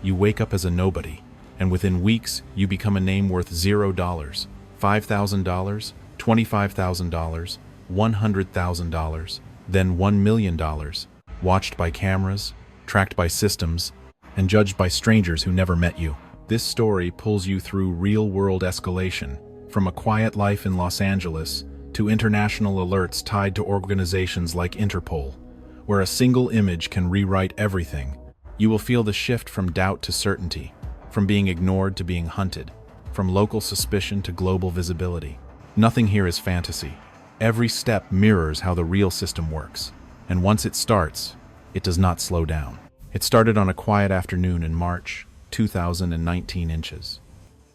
You wake up as a nobody, and within weeks, you become a name worth $0, $5,000, $25,000, $100,000, then $1 million, watched by cameras, tracked by systems, and judged by strangers who never met you. This story pulls you through real-world escalation, from a quiet life in Los Angeles to international alerts tied to organizations like Interpol, where a single image can rewrite everything. You will feel the shift from doubt to certainty, from being ignored to being hunted, from local suspicion to global visibility. Nothing here is fantasy. Every step mirrors how the real system works, and once it starts, it does not slow down. It started on a quiet afternoon in March 2019 inches.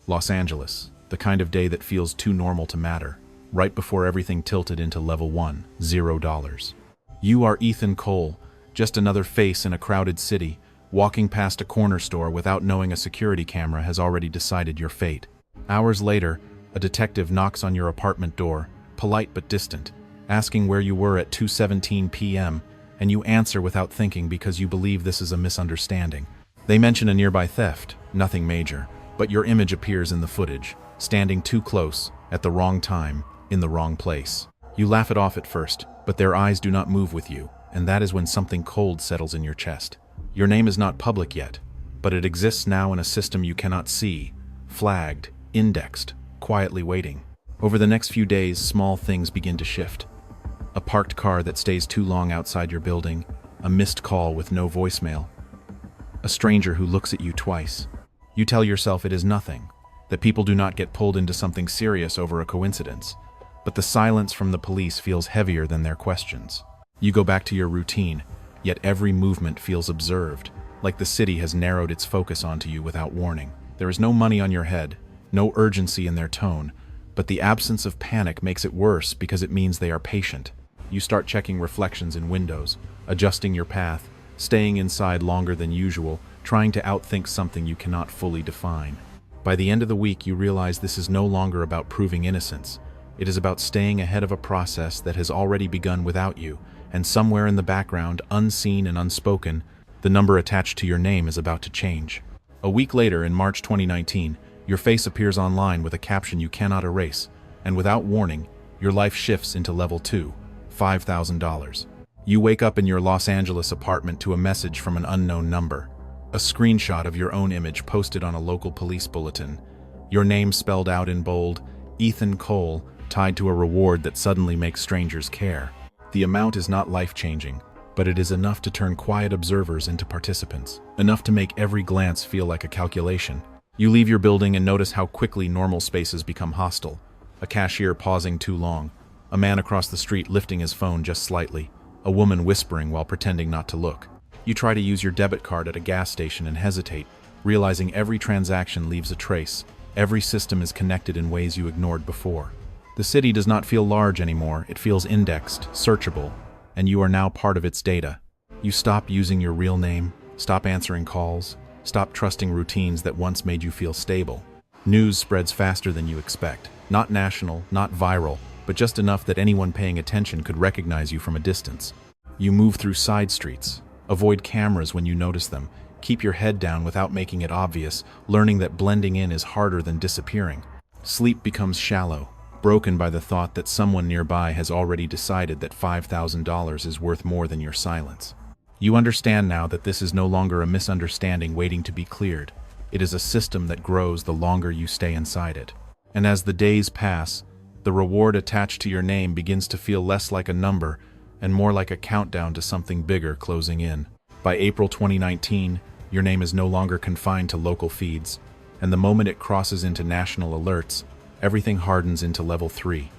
Los Angeles, the kind of day that feels too normal to matter, right before everything tilted into level 1, $0. You are Ethan Cole, just another face in a crowded city, walking past a corner store without knowing a security camera has already decided your fate. Hours later, a detective knocks on your apartment door, polite but distant, asking where you were at 2:17 p.m., and you answer without thinking because you believe this is a misunderstanding. They mention a nearby theft, nothing major, but your image appears in the footage, standing too close, at the wrong time, in the wrong place. You laugh it off at first, but their eyes do not move with you, and that is when something cold settles in your chest. Your name is not public yet, but it exists now in a system you cannot see, flagged, indexed, quietly waiting. Over the next few days, small things begin to shift. A parked car that stays too long outside your building, a missed call with no voicemail, a stranger who looks at you twice. You tell yourself it is nothing, that people do not get pulled into something serious over a coincidence, but the silence from the police feels heavier than their questions. You go back to your routine, yet every movement feels observed, like the city has narrowed its focus onto you without warning. There is no money on your head, no urgency in their tone, but the absence of panic makes it worse because it means they are patient. You start checking reflections in windows, adjusting your path, staying inside longer than usual, trying to outthink something you cannot fully define. By the end of the week, you realize this is no longer about proving innocence. It is about staying ahead of a process that has already begun without you, and somewhere in the background, unseen and unspoken, the number attached to your name is about to change. A week later, in March 2019, your face appears online with a caption you cannot erase, and without warning, your life shifts into level 2, $5,000. You wake up in your Los Angeles apartment to a message from an unknown number, a screenshot of your own image posted on a local police bulletin, your name spelled out in bold, Ethan Cole, tied to a reward that suddenly makes strangers care. The amount is not life-changing, but it is enough to turn quiet observers into participants, enough to make every glance feel like a calculation. You leave your building and notice how quickly normal spaces become hostile. A cashier pausing too long, a man across the street lifting his phone just slightly, a woman whispering while pretending not to look. You try to use your debit card at a gas station and hesitate, realizing every transaction leaves a trace. Every system is connected in ways you ignored before. The city does not feel large anymore, it feels indexed, searchable, and you are now part of its data. You stop using your real name, stop answering calls, stop trusting routines that once made you feel stable. News spreads faster than you expect. Not national, not viral, but just enough that anyone paying attention could recognize you from a distance. You move through side streets, avoid cameras when you notice them, keep your head down without making it obvious, learning that blending in is harder than disappearing. Sleep becomes shallow, broken by the thought that someone nearby has already decided that $5,000 is worth more than your silence. You understand now that this is no longer a misunderstanding waiting to be cleared. It is a system that grows the longer you stay inside it. And as the days pass, the reward attached to your name begins to feel less like a number and more like a countdown to something bigger closing in. By April 2019, your name is no longer confined to local feeds, and the moment it crosses into national alerts, everything hardens into level 3,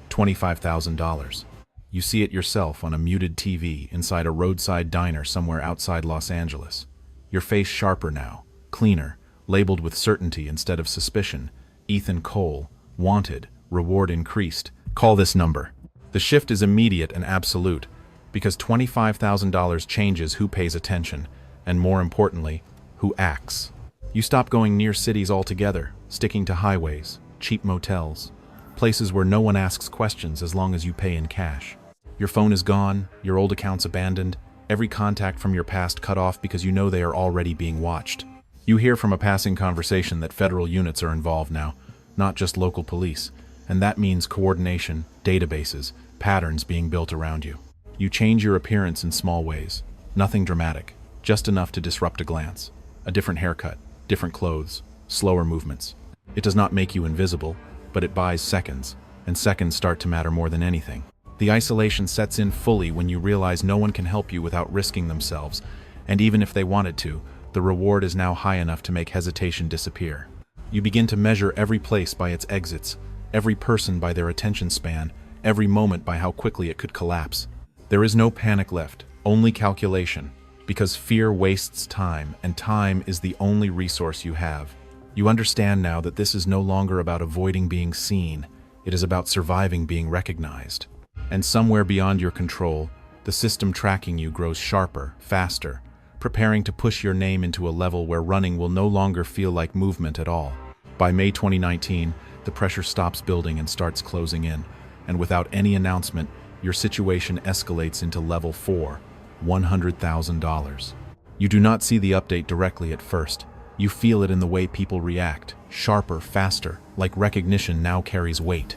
$25,000. You see it yourself on a muted TV inside a roadside diner somewhere outside Los Angeles. Your face sharper now, cleaner, labeled with certainty instead of suspicion. Ethan Cole, wanted, reward increased. Call this number. The shift is immediate and absolute, because $25,000 changes who pays attention, and more importantly, who acts. You stop going near cities altogether, sticking to highways, cheap motels, places where no one asks questions as long as you pay in cash. Your phone is gone, your old accounts abandoned, every contact from your past cut off because you know they are already being watched. You hear from a passing conversation that federal units are involved now, not just local police, and that means coordination, databases, patterns being built around you. You change your appearance in small ways. Nothing dramatic, just enough to disrupt a glance. A different haircut, different clothes, slower movements. It does not make you invisible, but it buys seconds, and seconds start to matter more than anything. The isolation sets in fully when you realize no one can help you without risking themselves, and even if they wanted to, the reward is now high enough to make hesitation disappear. You begin to measure every place by its exits, every person by their attention span, every moment by how quickly it could collapse. There is no panic left, only calculation, because fear wastes time, and time is the only resource you have. You understand now that this is no longer about avoiding being seen, it is about surviving being recognized. And somewhere beyond your control, the system tracking you grows sharper, faster, preparing to push your name into a level where running will no longer feel like movement at all. By May 2019, the pressure stops building and starts closing in, and without any announcement, your situation escalates into level 4, $100,000. You do not see the update directly at first. You feel it in the way people react, sharper, faster, like recognition now carries weight.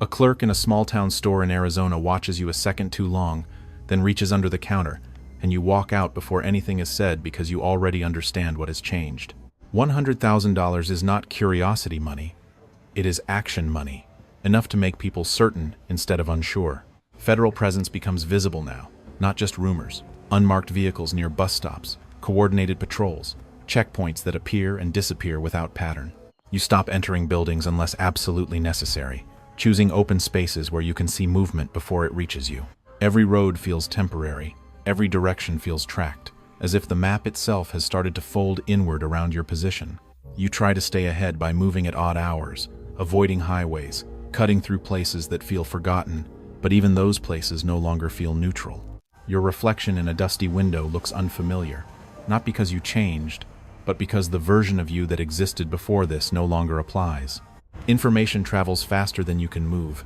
A clerk in a small-town store in Arizona watches you a second too long, then reaches under the counter, and you walk out before anything is said because you already understand what has changed. $100,000 is not curiosity money. It is action money, enough to make people certain instead of unsure. Federal presence becomes visible now, not just rumors. Unmarked vehicles near bus stops, coordinated patrols, checkpoints that appear and disappear without pattern. You stop entering buildings unless absolutely necessary, choosing open spaces where you can see movement before it reaches you. Every road feels temporary, every direction feels tracked, as if the map itself has started to fold inward around your position. You try to stay ahead by moving at odd hours, avoiding highways, cutting through places that feel forgotten, but even those places no longer feel neutral. Your reflection in a dusty window looks unfamiliar, not because you changed, but because the version of you that existed before this no longer applies. Information travels faster than you can move,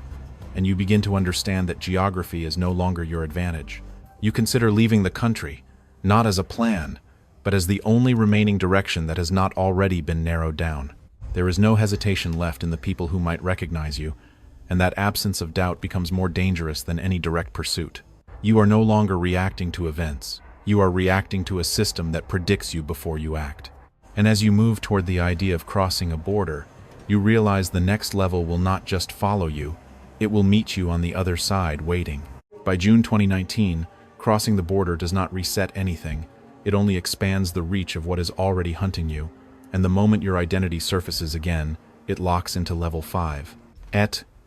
and you begin to understand that geography is no longer your advantage. You consider leaving the country, not as a plan, but as the only remaining direction that has not already been narrowed down. There is no hesitation left in the people who might recognize you, and that absence of doubt becomes more dangerous than any direct pursuit. You are no longer reacting to events. You are reacting to a system that predicts you before you act. And as you move toward the idea of crossing a border, you realize the next level will not just follow you, it will meet you on the other side waiting. By June 2019, crossing the border does not reset anything. It only expands the reach of what is already hunting you, and the moment your identity surfaces again, it locks into level 5.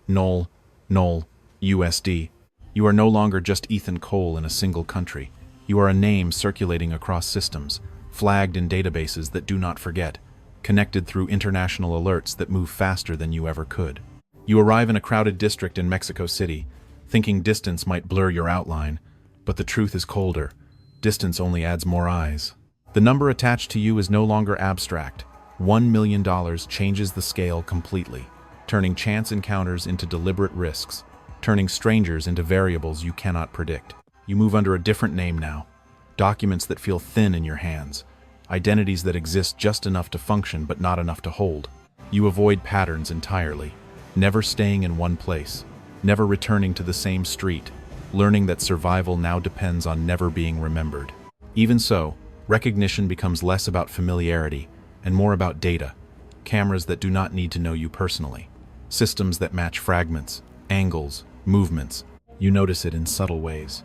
Null, USD. You are no longer just Ethan Cole in a single country. You are a name circulating across systems, flagged in databases that do not forget, connected through international alerts that move faster than you ever could. You arrive in a crowded district in Mexico City, thinking distance might blur your outline, but the truth is colder. Distance only adds more eyes. The number attached to you is no longer abstract. $1 million changes the scale completely, turning chance encounters into deliberate risks, turning strangers into variables you cannot predict. You move under a different name now, documents that feel thin in your hands, identities that exist just enough to function but not enough to hold. You avoid patterns entirely, never staying in one place, never returning to the same street, learning that survival now depends on never being remembered. Even so, recognition becomes less about familiarity and more about data, cameras that do not need to know you personally, systems that match fragments, angles, movements. You notice it in subtle ways.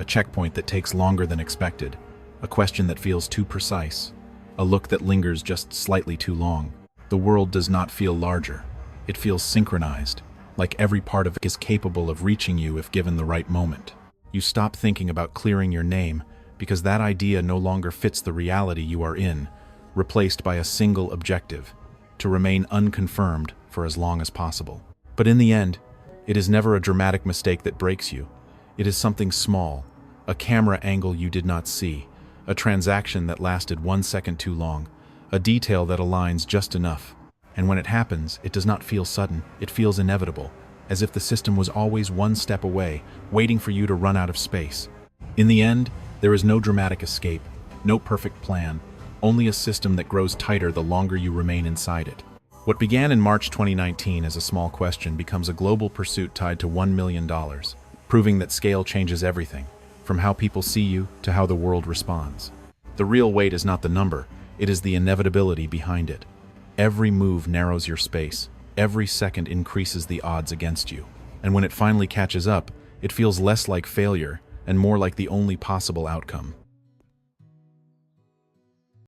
A checkpoint that takes longer than expected, a question that feels too precise, a look that lingers just slightly too long. The world does not feel larger. It feels synchronized, like every part of it is capable of reaching you if given the right moment. You stop thinking about clearing your name because that idea no longer fits the reality you are in, replaced by a single objective, to remain unconfirmed for as long as possible. But in the end, it is never a dramatic mistake that breaks you. It is something small, a camera angle you did not see, a transaction that lasted 1 second too long, a detail that aligns just enough. And when it happens, it does not feel sudden, it feels inevitable, as if the system was always one step away, waiting for you to run out of space. In the end, there is no dramatic escape, no perfect plan, only a system that grows tighter the longer you remain inside it. What began in March 2019 as a small question becomes a global pursuit tied to $1 million, proving that scale changes everything, from how people see you to how the world responds. The real weight is not the number, it is the inevitability behind it. Every move narrows your space, every second increases the odds against you, and when it finally catches up, it feels less like failure and more like the only possible outcome.